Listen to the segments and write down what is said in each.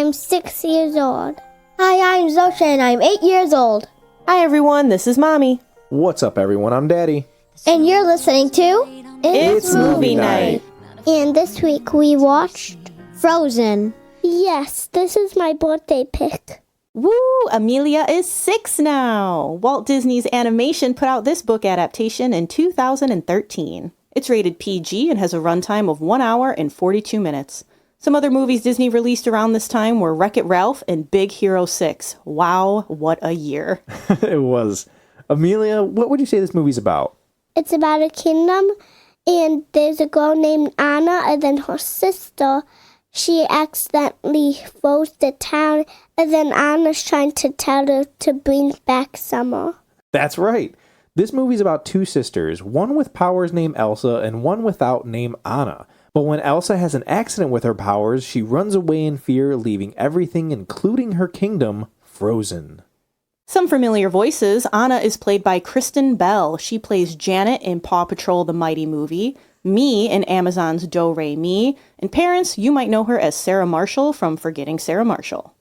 I'm 6 years old. Hi, I'm Zosha, and I'm 8 years old. Hi everyone, this is Mommy. What's up everyone, I'm Daddy. And you're listening to It's Movie Night. And this week we watched Frozen. Yes, this is my birthday pick. Woo! Amelia is 6 now. Walt Disney's Animation put out this book adaptation in 2013. It's rated PG and has a runtime of 1 hour and 42 minutes. Some other movies Disney released around this time were Wreck-It Ralph and Big Hero 6. Wow, what a year. It was. Amelia, what would you say this movie's about? It's about a kingdom, and there's a girl named Anna, and then her sister, she accidentally froze the town, and then Anna's trying to tell her to bring back summer. That's right. This movie's about two sisters, one with powers named Elsa and one without named Anna. But when Elsa has an accident with her powers, she runs away in fear, leaving everything, including her kingdom, frozen. Some familiar voices. Anna is played by Kristen Bell. She plays Janet in Paw Patrol the Mighty Movie, Me in Amazon's Do-Re-Mi, and parents, you might know her as Sarah Marshall from Forgetting Sarah Marshall.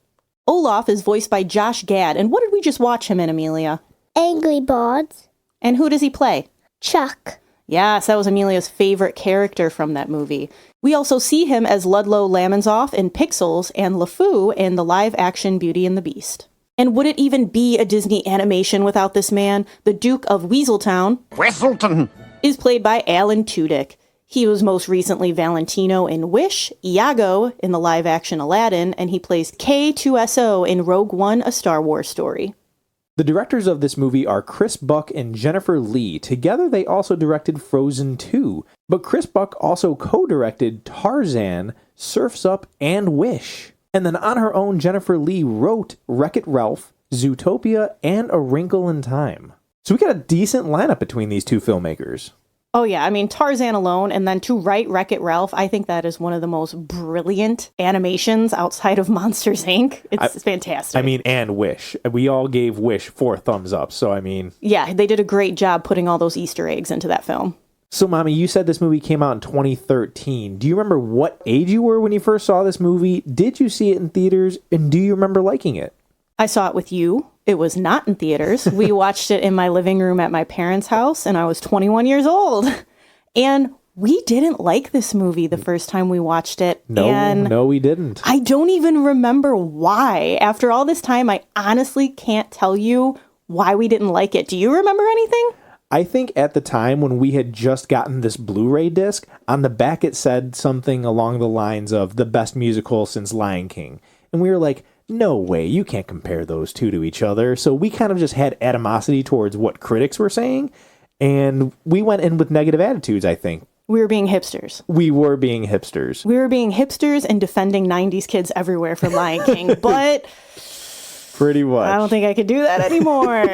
Olaf is voiced by Josh Gad, and what did we just watch him in, Amelia? Angry Birds. And who does he play? Chuck. Yes, that was Amelia's favorite character from that movie. We also see him as Ludlow Lamonsoff in Pixels and LeFou in the live-action Beauty and the Beast. And would it even be a Disney animation without this man? The Duke of Weaseltown is played by Alan Tudyk. He was most recently Valentino in Wish, Iago in the live-action Aladdin, and he plays K2SO in Rogue One, A Star Wars Story. The directors of this movie are Chris Buck and Jennifer Lee. Together, they also directed Frozen 2. But Chris Buck also co-directed Tarzan, Surf's Up, and Wish. And then on her own, Jennifer Lee wrote Wreck-It Ralph, Zootopia, and A Wrinkle in Time. So we got a decent lineup between these two filmmakers. Oh yeah, I mean, Tarzan alone, and then to write Wreck-It Ralph, I think that is one of the most brilliant animations outside of Monsters, Inc. It's fantastic. I mean, and Wish. We all gave Wish 4 thumbs up, so I mean... Yeah, they did a great job putting all those Easter eggs into that film. So, Mommy, you said this movie came out in 2013. Do you remember what age you were when you first saw this movie? Did you see it in theaters? And do you remember liking it? I saw it with you. It was not in theaters. We watched it in my living room at my parents' house, and I was 21 years old. And we didn't like this movie the first time we watched it. No, we didn't. I don't even remember why. After all this time, I honestly can't tell you why we didn't like it. Do you remember anything? I think at the time when we had just gotten this Blu-ray disc, on the back it said something along the lines of the best musical since Lion King. And we were like, no way, you can't compare those two to each other. So we kind of just had animosity towards what critics were saying. And we went in with negative attitudes, I think. We were being hipsters. We were being hipsters. We were being hipsters and defending 90s kids everywhere for Lion King. But... pretty much. I don't think I could do that anymore.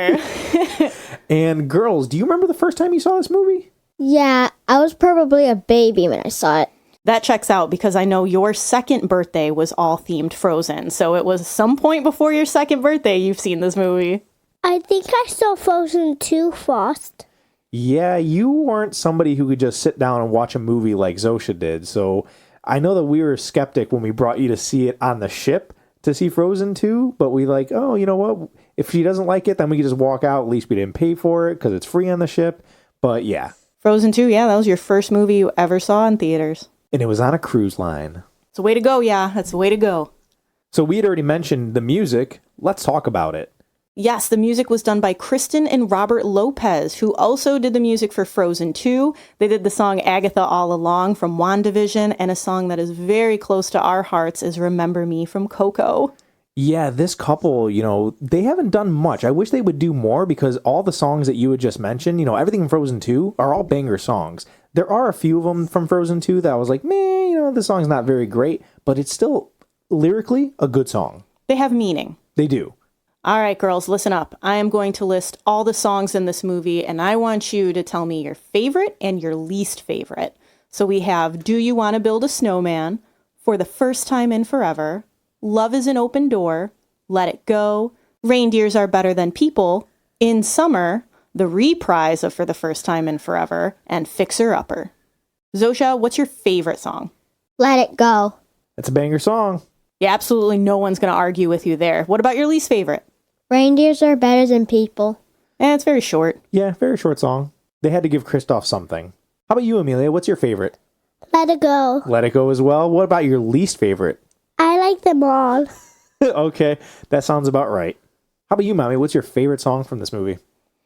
And girls, do you remember the first time you saw this movie? Yeah, I was probably a baby when I saw it. That checks out because I know your second birthday was all themed Frozen. So it was some point before your second birthday you've seen this movie. I think I saw Frozen 2 first. Yeah, you weren't somebody who could just sit down and watch a movie like Zosha did. So I know that we were skeptic when we brought you to see it on the ship to see Frozen 2. But we like, oh, you know what? If she doesn't like it, then we can just walk out. At least we didn't pay for it because it's free on the ship. But yeah. Frozen 2, yeah, that was your first movie you ever saw in theaters. And it was on a cruise line. It's a way to go, yeah. That's the way to go. So we had already mentioned the music. Let's talk about it. Yes, the music was done by Kristen and Robert Lopez, who also did the music for Frozen 2. They did the song Agatha All Along from WandaVision, and a song that is very close to our hearts is Remember Me from Coco. Yeah, this couple, they haven't done much. I wish they would do more because all the songs that you had just mentioned, everything from Frozen 2 are all banger songs. There are a few of them from Frozen 2 that I was like, man, the song's not very great, but it's still lyrically a good song. They have meaning. They do. All right, girls, listen up. I am going to list all the songs in this movie, and I want you to tell me your favorite and your least favorite. So we have Do You Want to Build a Snowman, For the First Time in Forever, Love is an Open Door, Let It Go, Reindeers Are Better Than People, In Summer, the reprise of For the First Time in Forever, and Fixer Upper. Zosha, what's your favorite song? Let It Go. It's a banger song. Yeah, absolutely no one's going to argue with you there. What about your least favorite? Reindeers are better than people. It's very short. Yeah, very short song. They had to give Kristoff something. How about you, Amelia? What's your favorite? Let it go. Let It Go as well. What about your least favorite? I like them all. Okay, that sounds about right. How about you, Mommy? What's your favorite song from this movie?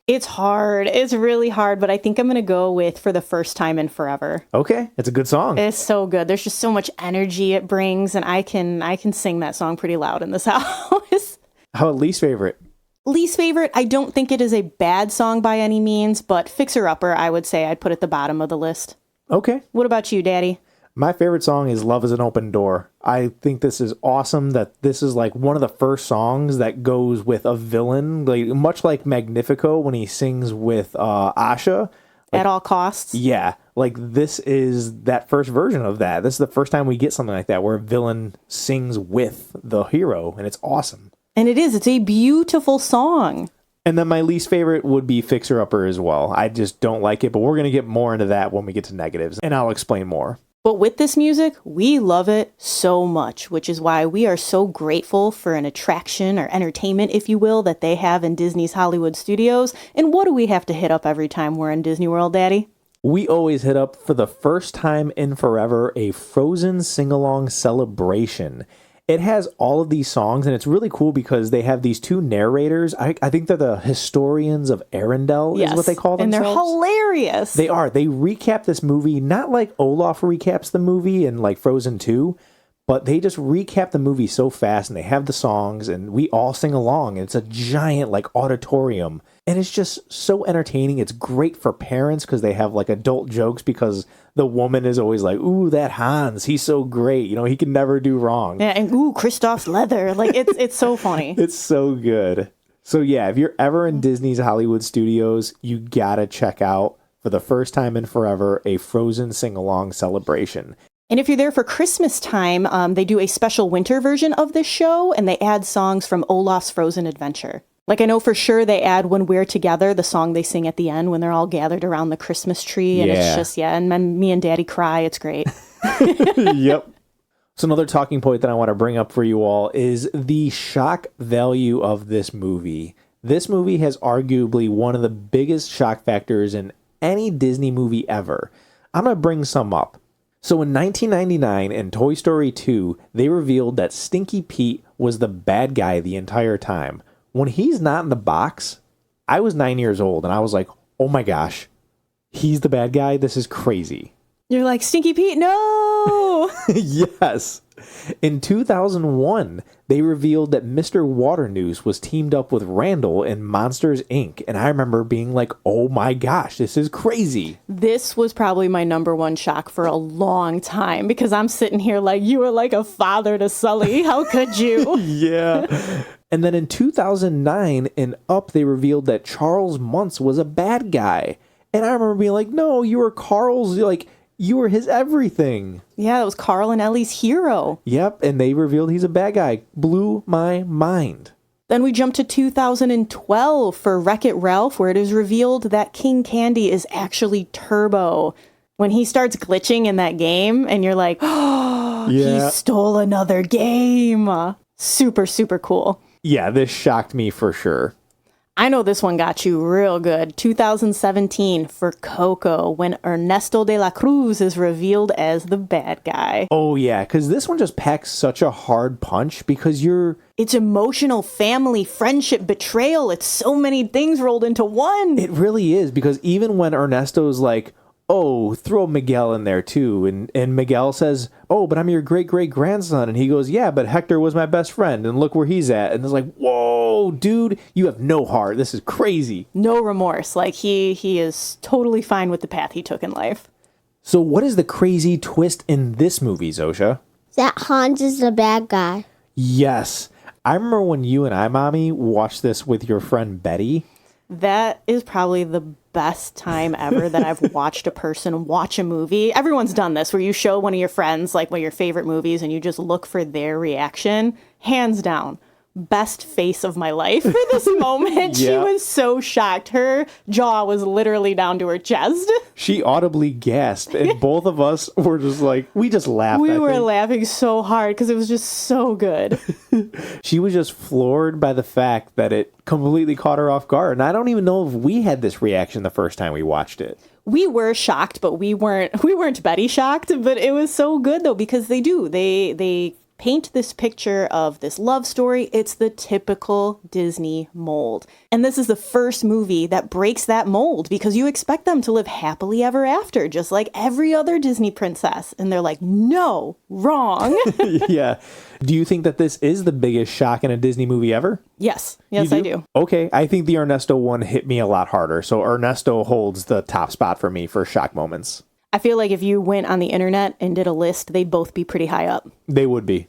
It's hard. It's really hard, but I think I'm going to go with For the First Time in Forever. Okay, it's a good song. It's so good. There's just so much energy it brings, and I can sing that song pretty loud in this house. How about least favorite? Least favorite, I don't think it is a bad song by any means, but Fixer Upper, I would say I'd put at the bottom of the list. Okay. What about you, Daddy? My favorite song is Love is an Open Door. I think this is awesome that this is like one of the first songs that goes with a villain, like much like Magnifico when he sings with Asha. At all costs? Yeah, like this is that first version of that. This is the first time we get something like that where a villain sings with the hero, and it's awesome. And it is. It's a beautiful song. And then my least favorite would be Fixer Upper as well. I just don't like it, but we're going to get more into that when we get to negatives, and I'll explain more. But with this music, we love it so much, which is why we are so grateful for an attraction or entertainment, if you will, that they have in Disney's Hollywood studios. And what do we have to hit up every time we're in Disney World, Daddy? We always hit up, for the first time in forever, a Frozen sing-along celebration. It has all of these songs, and it's really cool because they have these two narrators. I think they're the historians of Arendelle, is what they call themselves. And they're hilarious. They are. They recap this movie, not like Olaf recaps the movie in like Frozen 2, but they just recap the movie so fast, and they have the songs, and we all sing along. And it's a giant like auditorium, and it's just so entertaining. It's great for parents because they have like adult jokes because the woman is always like, ooh, that Hans, he's so great. You know, he can never do wrong. Yeah, and ooh, Kristoff's leather. Like, it's so funny. It's so good. So yeah, if you're ever in Disney's Hollywood Studios, you gotta check out, for the first time in forever, a Frozen sing-along celebration. And if you're there for Christmas time, they do a special winter version of this show, and they add songs from Olaf's Frozen Adventure. Like, I know for sure they add When We're Together, the song they sing at the end when they're all gathered around the Christmas tree. And it's just, and then me and Daddy cry. It's great. Yep. So another talking point that I want to bring up for you all is the shock value of this movie. This movie has arguably one of the biggest shock factors in any Disney movie ever. I'm going to bring some up. So in 1999 in Toy Story 2, they revealed that Stinky Pete was the bad guy the entire time. When he's not in the box, I was 9 years old and I was like, oh my gosh, he's the bad guy? This is crazy. You're like, Stinky Pete, no! Yes. In 2001, they revealed that Mr. Waternoose was teamed up with Randall in Monsters, Inc. And I remember being like, oh my gosh, this is crazy. This was probably my number one shock for a long time because I'm sitting here like, you were like a father to Sully. How could you? Yeah. And then in 2009, in Up, they revealed that Charles Muntz was a bad guy. And I remember being like, no, you were Carl's, like, you were his everything. Yeah, it was Carl and Ellie's hero. Yep, and they revealed he's a bad guy. Blew my mind. Then we jump to 2012 for Wreck-It Ralph, where it is revealed that King Candy is actually Turbo. When he starts glitching in that game, and you're like, oh, yeah. He stole another game. Super, super cool. Yeah, this shocked me for sure. I know this one got you real good. 2017 for Coco, when Ernesto de la Cruz is revealed as the bad guy. Oh, yeah, because this one just packs such a hard punch because It's emotional, family, friendship, betrayal. It's so many things rolled into one. It really is, because even when Ernesto's like, oh, throw Miguel in there too. And Miguel says, oh, but I'm your great-great-grandson. And he goes, yeah, but Hector was my best friend. And look where he's at. And it's like, whoa, dude, you have no heart. This is crazy. No remorse. Like, he is totally fine with the path he took in life. So what is the crazy twist in this movie, Zosha? That Hans is the bad guy. Yes. I remember when you and I, Mommy, watched this with your friend Betty. That is probably the best time ever that I've watched a person watch a movie. Everyone's done this, where you show one of your friends like one of your favorite movies and you just look for their reaction. Hands down, best face of my life for this moment. She was so shocked. Her jaw was literally down to her chest. She audibly gasped, and both of us were just like, we just laughed. We were laughing so hard because it was just so good. She was just floored by the fact that it completely caught her off guard. And I don't even know if we had this reaction the first time we watched it. We were shocked, but we weren't Betty shocked, but it was so good though, because they paint this picture of this love story. It's the typical Disney mold. And this is the first movie that breaks that mold, because you expect them to live happily ever after, just like every other Disney princess. And they're like, no, wrong. Yeah. Do you think that this is the biggest shock in a Disney movie ever? Yes, I do. Okay, I think the Ernesto one hit me a lot harder. So Ernesto holds the top spot for me for shock moments. I feel like if you went on the internet and did a list, they'd both be pretty high up. They would be.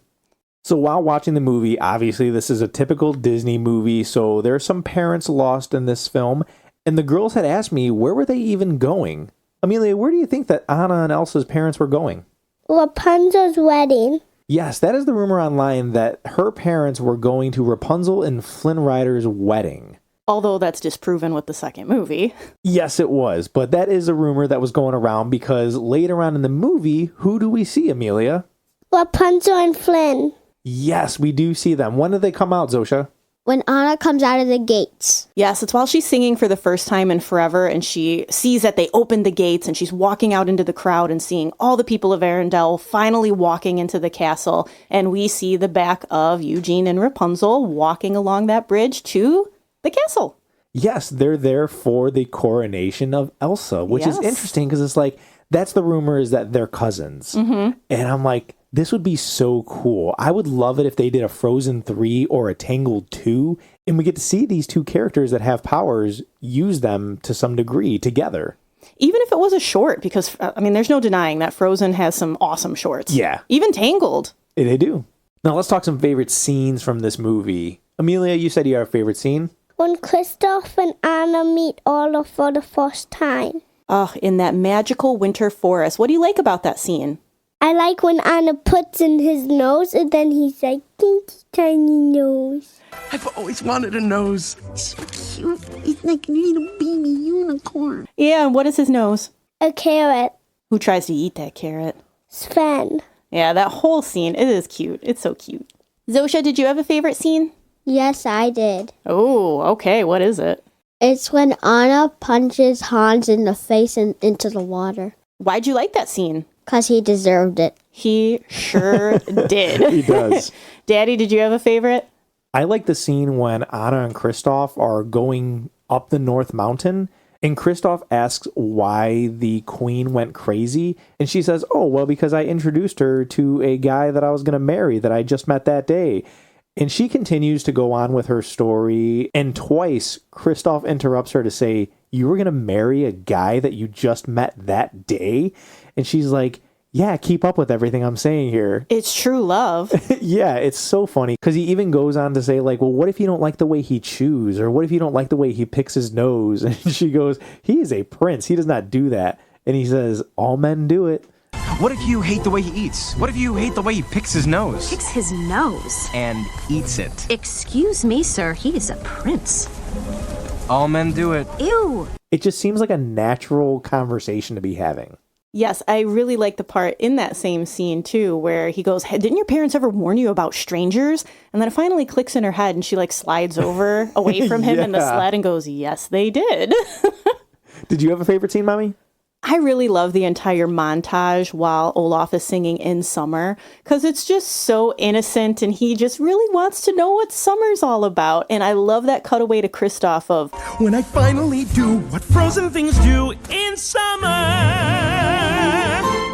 So while watching the movie, obviously this is a typical Disney movie, so there are some parents lost in this film, and the girls had asked me, where were they even going? Amelia, where do you think that Anna and Elsa's parents were going? Rapunzel's wedding. Yes, that is the rumor online, that her parents were going to Rapunzel and Flynn Rider's wedding. Although that's disproven with the second movie. Yes, it was, but that is a rumor that was going around, because later on in the movie, who do we see, Amelia? Rapunzel and Flynn. Yes, we do see them. When did they come out, Zosha? When Anna comes out of the gates. Yes, it's while she's singing for the first time in forever, and she sees that they opened the gates, and she's walking out into the crowd and seeing all the people of Arendelle finally walking into the castle. And we see the back of Eugene and Rapunzel walking along that bridge to the castle. Yes, they're there for the coronation of Elsa, which is interesting because it's like, that's the rumor, is that they're cousins. Mm-hmm. And I'm like, this would be so cool. I would love it if they did a Frozen 3 or a Tangled 2, and we get to see these two characters that have powers use them to some degree together. Even if it was a short, because, I mean, there's no denying that Frozen has some awesome shorts. Yeah. Even Tangled. They do. Now, let's talk some favorite scenes from this movie. Amelia, you said you have a favorite scene? When Kristoff and Anna meet Olaf for the first time. Oh, in that magical winter forest. What do you like about that scene? I like when Anna puts in his nose and then he's like, dinky tiny nose. I've always wanted a nose. So cute. It's like a little baby unicorn. Yeah, and what is his nose? A carrot. Who tries to eat that carrot? Sven. Yeah, that whole scene, it is cute. It's so cute. Zosha, did you have a favorite scene? Yes, I did. Oh, okay. What is it? It's when Anna punches Hans in the face and into the water. Why'd you like that scene? 'Cause he deserved it. He sure did. He does. Daddy, did you have a favorite? I like the scene when Anna and Kristoff are going up the North Mountain, and Kristoff asks why the queen went crazy, and she says, oh, well, because I introduced her to a guy that I was going to marry that I just met that day. And she continues to go on with her story, and twice Kristoff interrupts her to say, you were going to marry a guy that you just met that day? And she's like, yeah, keep up with everything I'm saying here. It's true love. Yeah, it's so funny, because he even goes on to say, like, well, what if you don't like the way he chews? Or what if you don't like the way he picks his nose? And she goes, he is a prince. He does not do that. And he says, all men do it. What if you hate the way he eats? What if you hate the way he picks his nose? Picks his nose? And eats it. Excuse me, sir. He is a prince. All men do it. Ew. It just seems like a natural conversation to be having. Yes, I really like the part in that same scene, too, where he goes, hey, didn't your parents ever warn you about strangers? And then it finally clicks in her head, and she, like, slides over away from him in the sled and goes, yes, they did. Did you have a favorite scene, Mommy? I really love the entire montage while Olaf is singing In Summer, because it's just so innocent, and he just really wants to know what summer's all about. And I love that cutaway to Kristoff of, when I finally do what frozen things do in summer.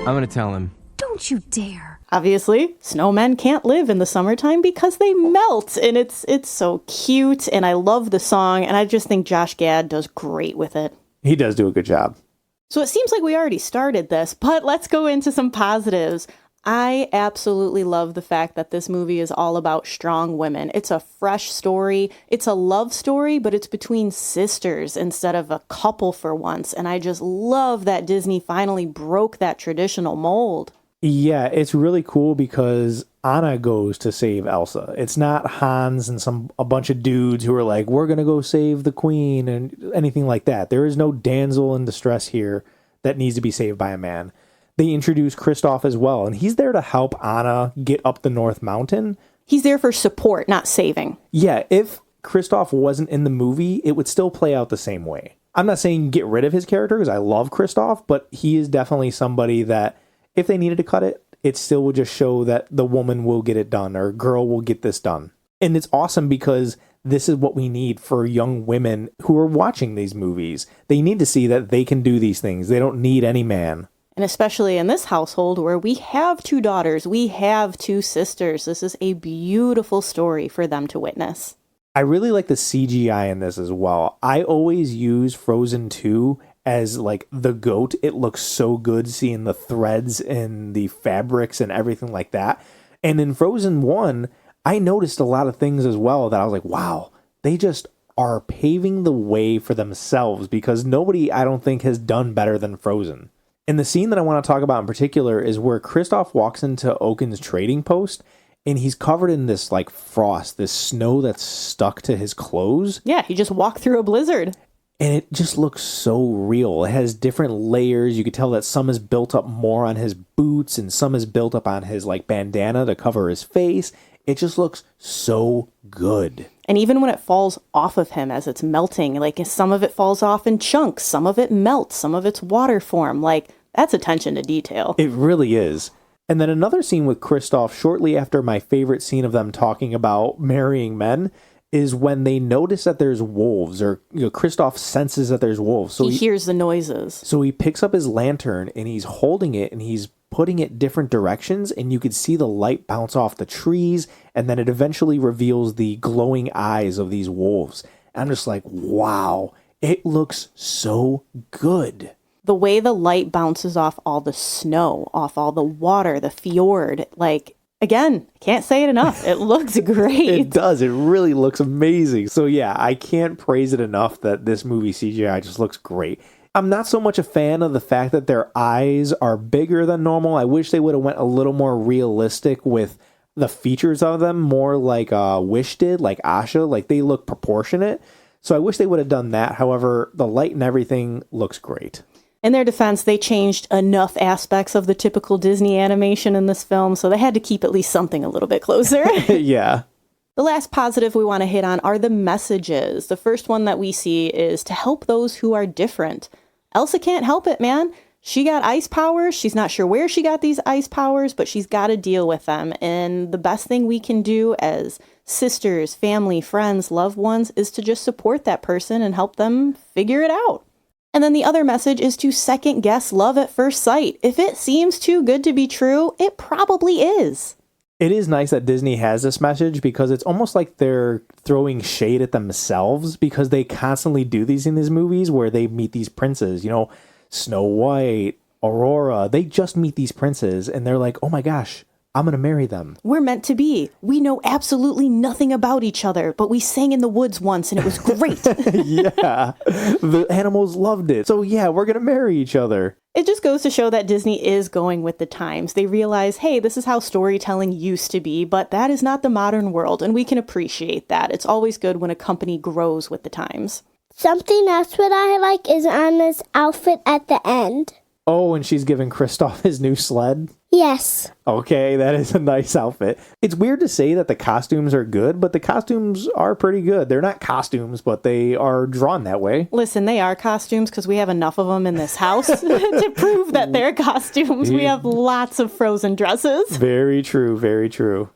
I'm gonna tell him. Don't you dare. obviously, snowmen can't live in the summertime because they melt, and it's so cute, and I love the song, and I just think Josh Gad does great with it. He does do a good job. So it seems like we already started this, but let's go into some positives. I absolutely love the fact that this movie is all about strong women. It's a fresh story. It's a love story, but it's between sisters instead of a couple for once. And I just love that Disney finally broke that traditional mold. Yeah, it's really cool because Anna goes to save Elsa. It's not Hans and a bunch of dudes who are like, we're going to go save the queen and anything like that. There is no damsel in distress here that needs to be saved by a man. They introduce Kristoff as well, and he's there to help Anna get up the North Mountain. He's there for support, not saving. Yeah, if Kristoff wasn't in the movie, it would still play out the same way. I'm not saying get rid of his character because I love Kristoff, but he is definitely somebody that if they needed to cut it, it still would just show that the woman will get it done or girl will get this done. And it's awesome because this is what we need for young women who are watching these movies. They need to see that they can do these things. They don't need any man. And especially in this household where we have 2 daughters, we have 2 sisters. This is a beautiful story for them to witness. I really like the CGI in this as well. I always use Frozen 2 as like the GOAT. It looks so good seeing the threads and the fabrics and everything like that. And in Frozen 1, I noticed a lot of things as well that I was like, wow, they just are paving the way for themselves because nobody, I don't think, has done better than Frozen. And the scene that I want to talk about in particular is where Kristoff walks into Oaken's trading post and he's covered in this like frost, this snow that's stuck to his clothes. Yeah, he just walked through a blizzard. And it just looks so real. It has different layers. You could tell that some is built up more on his boots and some is built up on his like bandana to cover his face. It just looks so good. And even when it falls off of him as it's melting, like some of it falls off in chunks, some of it melts, some of it's water form. Like that's attention to detail. It really is. And then another scene with Kristoff shortly after my favorite scene of them talking about marrying men is when they notice that there's wolves, or Kristoff senses that there's wolves. So he hears the noises. So he picks up his lantern and he's holding it and he's putting it different directions, and you could see the light bounce off the trees, and then it eventually reveals the glowing eyes of these wolves. And I'm just like, wow, it looks so good. The way the light bounces off all the snow, off all the water, the fjord, like, again, can't say it enough. It looks great. It does. It really looks amazing. So yeah, I can't praise it enough that this movie CGI just looks great. I'm not so much a fan of the fact that their eyes are bigger than normal. I wish they would have went a little more realistic with the features of them, more like Wish did, like Asha, like they look proportionate. So I wish they would have done that. However, the light and everything looks great. In their defense, they changed enough aspects of the typical Disney animation in this film, so they had to keep at least something a little bit closer. Yeah. The last positive we want to hit on are the messages. The first one that we see is to help those who are different. Elsa can't help it, man. She got ice powers. She's not sure where she got these ice powers, but she's got to deal with them. And the best thing we can do as sisters, family, friends, loved ones is to just support that person and help them figure it out. And then the other message is to second guess love at first sight. If it seems too good to be true, it probably is. It is nice that Disney has this message because it's almost like they're throwing shade at themselves because they constantly do these in these movies where they meet these princes, Snow White, Aurora, they just meet these princes and they're like, oh my gosh, I'm going to marry them. We're meant to be. We know absolutely nothing about each other, but we sang in the woods once and it was great. Yeah, the animals loved it. So yeah, we're going to marry each other. It just goes to show that Disney is going with the times. They realize, hey, this is how storytelling used to be, but that is not the modern world, and we can appreciate that. It's always good when a company grows with the times. Something else that I like is Anna's outfit at the end. Oh, and she's giving Kristoff his new sled? Yes. Okay, that is a nice outfit. It's weird to say that the costumes are good, but the costumes are pretty good. They're not costumes, but they are drawn that way. Listen, they are costumes because we have enough of them in this house to prove that they're costumes. We have lots of Frozen dresses. Very true, very true.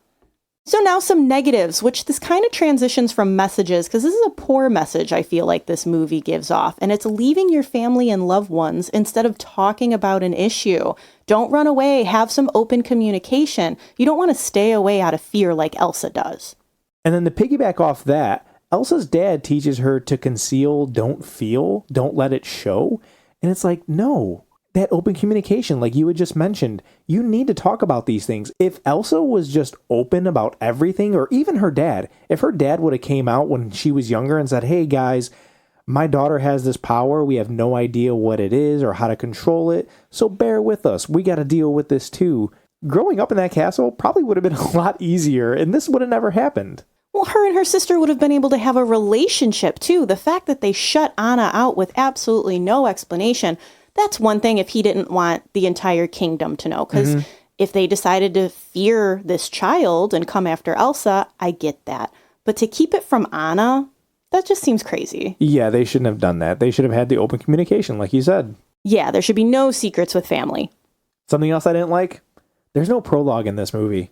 So now some negatives, which this kind of transitions from messages, because this is a poor message I feel like this movie gives off, and it's leaving your family and loved ones instead of talking about an issue. Don't run away, have some open communication. You don't want to stay away out of fear like Elsa does. And then to piggyback off that, Elsa's dad teaches her to conceal, don't feel, don't let it show. And it's like, no. That open communication, like you had just mentioned, you need to talk about these things. If Elsa was just open about everything, or even her dad, if her dad would have came out when she was younger and said, hey guys, my daughter has this power, we have no idea what it is or how to control it, so bear with us, we got to deal with this too. growing up in that castle probably would have been a lot easier, and this would have never happened. Well, her and her sister would have been able to have a relationship, too. The fact that they shut Anna out with absolutely no explanation, that's one thing if he didn't want the entire kingdom to know. Because if they decided to fear this child and come after Elsa, I get that. But to keep it from Anna, that just seems crazy. Yeah, they shouldn't have done that. They should have had the open communication, like you said. Yeah, there should be no secrets with family. Something else I didn't like? There's no prologue in this movie.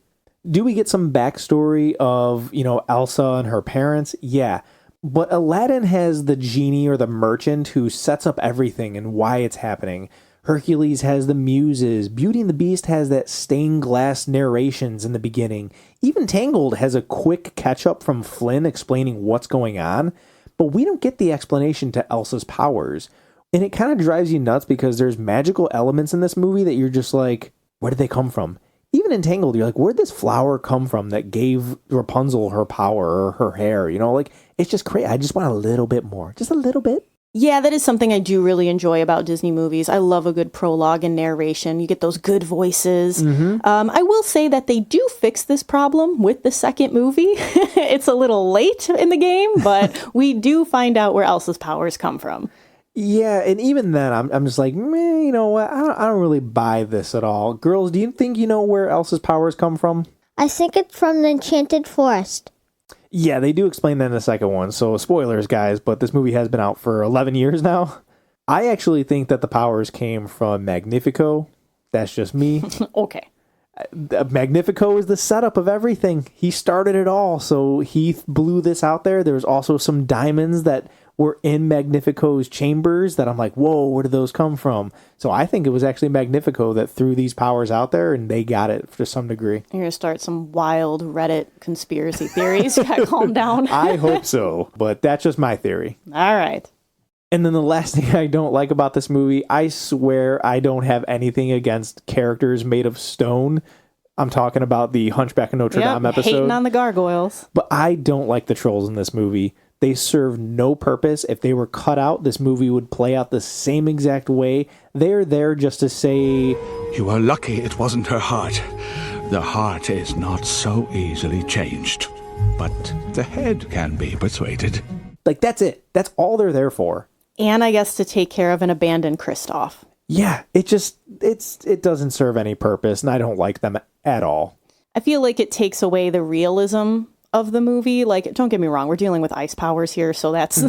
Do we get some backstory of, Elsa and her parents? Yeah. But Aladdin has the genie or the merchant who sets up everything and why it's happening. Hercules has the muses. Beauty and the Beast has that stained glass narrations in the beginning. Even Tangled has a quick catch-up from Flynn explaining what's going on. But we don't get the explanation to Elsa's powers. And it kind of drives you nuts because there's magical elements in this movie that you're just like, where did they come from? Even in Tangled, you're like, where'd this flower come from that gave Rapunzel her power or her hair? It's just crazy. I just want a little bit more. Just a little bit. Yeah, that is something I do really enjoy about Disney movies. I love a good prologue and narration. You get those good voices. I will say that they do fix this problem with the second movie. It's a little late in the game, but we do find out where Elsa's powers come from. Yeah, and even then, I'm just like, you know what? I don't really buy this at all. Girls, do you think you know where Elsa's powers come from? I think it's from the Enchanted Forest. Yeah, they do explain that in the second one. So spoilers, guys, but this movie has been out for 11 years now. I actually think that the powers came from Magnifico. That's just me. Okay. Magnifico is the setup of everything. He started it all. So he blew this out there. There's also some diamonds that were in Magnifico's chambers that I'm like, whoa, where did those come from? So I think it was actually Magnifico that threw these powers out there and they got it to some degree. You're going to start some wild Reddit conspiracy theories. You gotta calm down. I hope so, but that's just my theory. All right. And then the last thing I don't like about this movie, I swear I don't have anything against characters made of stone. I'm talking about the Hunchback of Notre Dame episode. Hating on the gargoyles. But I don't like the trolls in this movie. They serve no purpose. If they were cut out, this movie would play out the same exact way. They're there just to say, "You are lucky it wasn't her heart. The heart is not so easily changed. But the head can be persuaded." Like, that's it. That's all they're there for. And I guess to take care of an abandoned Kristoff. Yeah, it doesn't serve any purpose, and I don't like them at all. I feel like it takes away the realism of the movie. Like, don't get me wrong, we're dealing with ice powers here, so that's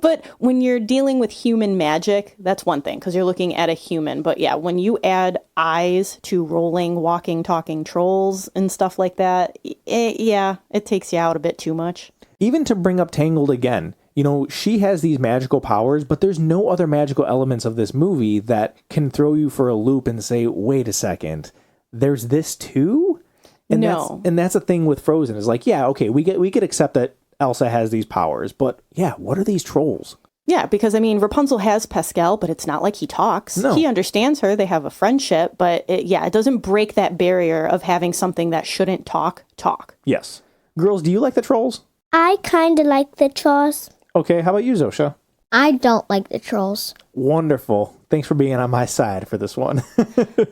but when you're dealing with human magic, that's one thing because you're looking at a human. But yeah, when you add eyes to rolling, walking, talking trolls and stuff like that, it takes you out a bit too much. Even to bring up Tangled again, she has these magical powers, but there's no other magical elements of this movie that can throw you for a loop and say, wait a second, there's this too? And no. That's the thing with Frozen is like, yeah, okay, we could accept that Elsa has these powers, but yeah, what are these trolls? Yeah, because Rapunzel has Pascal, but it's not like he talks. No. He understands her. They have a friendship, but it doesn't break that barrier of having something that shouldn't talk. Yes. Girls, do you like the trolls? I kind of like the trolls. Okay, how about you, Zosha? I don't like the trolls. Wonderful. Thanks for being on my side for this one.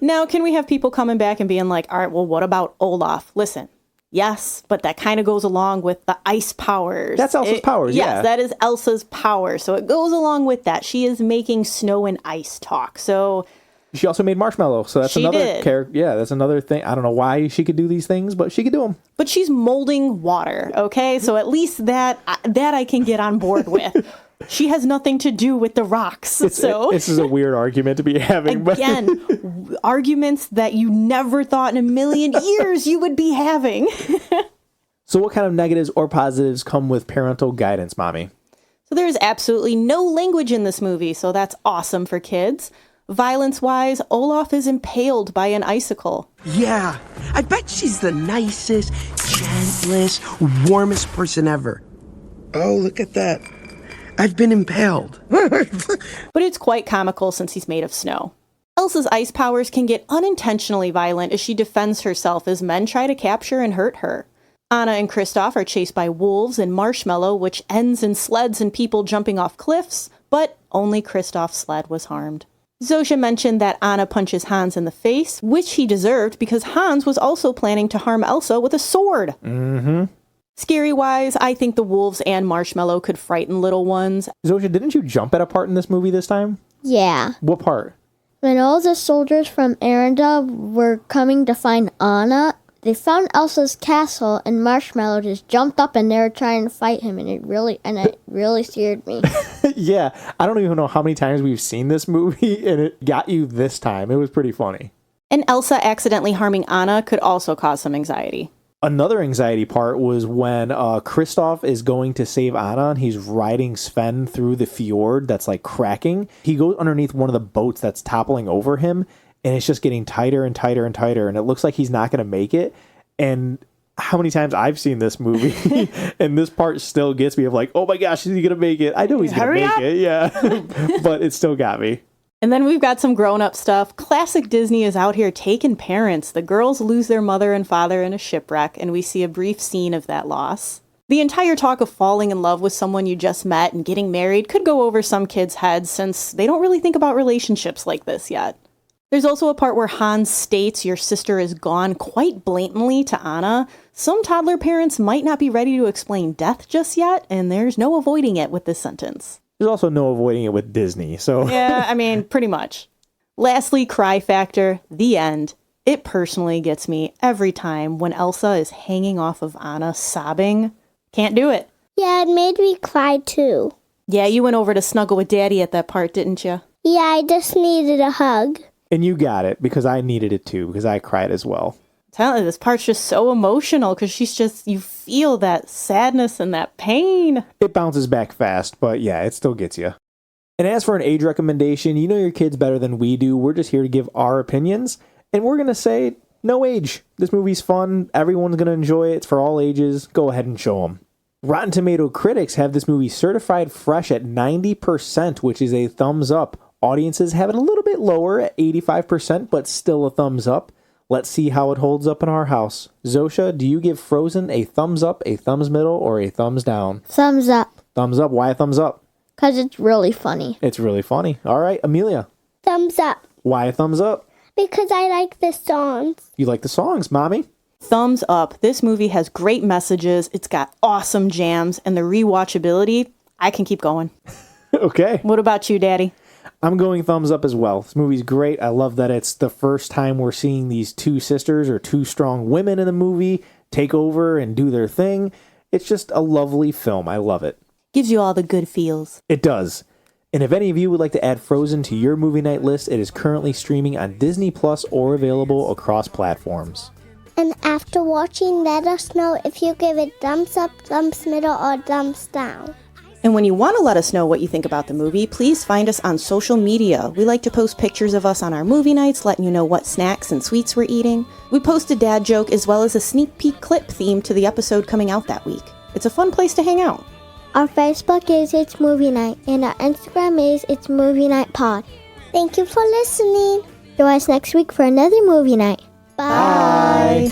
Now, can we have people coming back and being like, all right, well, what about Olaf? Listen, yes, but that kind of goes along with the ice powers. That's Elsa's powers, yeah. Yes, that is Elsa's power. So it goes along with that. She is making snow and ice talk. So she also made marshmallow. So that's she another did. character. Yeah, that's another thing. I don't know why she could do these things, but she could do them. But she's molding water, okay? So at least that I can get on board with. She has nothing to do with the rocks. This is a weird argument to be having. Again, arguments that you never thought in a million years you would be having. So what kind of negatives or positives come with parental guidance, Mommy? So there's absolutely no language in this movie, so that's awesome for kids. Violence-wise, Olaf is impaled by an icicle. Yeah, I bet she's the nicest, gentlest, warmest person ever. Oh, look at that. I've been impaled. But it's quite comical since he's made of snow. Elsa's ice powers can get unintentionally violent as she defends herself as men try to capture and hurt her. Anna and Kristoff are chased by wolves and marshmallow, which ends in sleds and people jumping off cliffs, but only Kristoff's sled was harmed. Zosha mentioned that Anna punches Hans in the face, which he deserved because Hans was also planning to harm Elsa with a sword. Mm-hmm. Scary-wise, I think the wolves and Marshmallow could frighten little ones. Zosha, didn't you jump at a part in this movie this time? Yeah. What part? When all the soldiers from Arendelle were coming to find Anna, they found Elsa's castle, and Marshmallow just jumped up and they were trying to fight him, and it really scared me. Yeah, I don't even know how many times we've seen this movie, and it got you this time. It was pretty funny. And Elsa accidentally harming Anna could also cause some anxiety. Another anxiety part was when Kristoff is going to save Anna, and he's riding Sven through the fjord that's like cracking. He goes underneath one of the boats that's toppling over him, and it's just getting tighter and tighter and tighter, and it looks like he's not going to make it. And how many times I've seen this movie, and this part still gets me of like, oh my gosh, is he going to make it? I know he's going to make it, yeah. But it still got me. And then we've got some grown-up stuff. Classic Disney is out here taking parents. The girls lose their mother and father in a shipwreck, and we see a brief scene of that loss. The entire talk of falling in love with someone you just met and getting married could go over some kids' heads since they don't really think about relationships like this yet. There's also a part where Hans states your sister is gone quite blatantly to Anna. Some toddler parents might not be ready to explain death just yet, and there's no avoiding it with this sentence. There's also no avoiding it with Disney, so... Yeah, I mean, pretty much. Lastly, cry factor, the end. It personally gets me every time when Elsa is hanging off of Anna sobbing. Can't do it. Yeah, it made me cry too. Yeah, you went over to snuggle with Daddy at that part, didn't you? Yeah, I just needed a hug. And you got it, because I needed it too, because I cried as well. Tell you, this part's just so emotional, because you feel that sadness and that pain. It bounces back fast, but yeah, it still gets you. And as for an age recommendation, you know your kids better than we do. We're just here to give our opinions, and we're going to say no age. This movie's fun. Everyone's going to enjoy it. It's for all ages. Go ahead and show them. Rotten Tomato critics have this movie certified fresh at 90%, which is a thumbs up. Audiences have it a little bit lower at 85%, but still a thumbs up. Let's see how it holds up in our house. Zosha, do you give Frozen a thumbs up, a thumbs middle, or a thumbs down? Thumbs up. Thumbs up. Why a thumbs up? Because it's really funny. It's really funny. All right, Amelia. Thumbs up. Why a thumbs up? Because I like the songs. You like the songs, Mommy? Thumbs up. This movie has great messages. It's got awesome jams, and the rewatchability, I can keep going. Okay. What about you, Daddy? I'm going thumbs up as well. This movie's great. I love that it's the first time we're seeing these two sisters or two strong women in the movie take over and do their thing. It's just a lovely film. I love it. Gives you all the good feels. It does. And if any of you would like to add Frozen to your movie night list, it is currently streaming on Disney Plus or available across platforms. And after watching, let us know if you give it thumbs up, thumbs middle, or thumbs down. And when you want to let us know what you think about the movie, please find us on social media. We like to post pictures of us on our movie nights, letting you know what snacks and sweets we're eating. We post a dad joke as well as a sneak peek clip themed to the episode coming out that week. It's a fun place to hang out. Our Facebook is It's Movie Night, and our Instagram is It's Movie Night Pod. Thank you for listening. Join us next week for another movie night. Bye.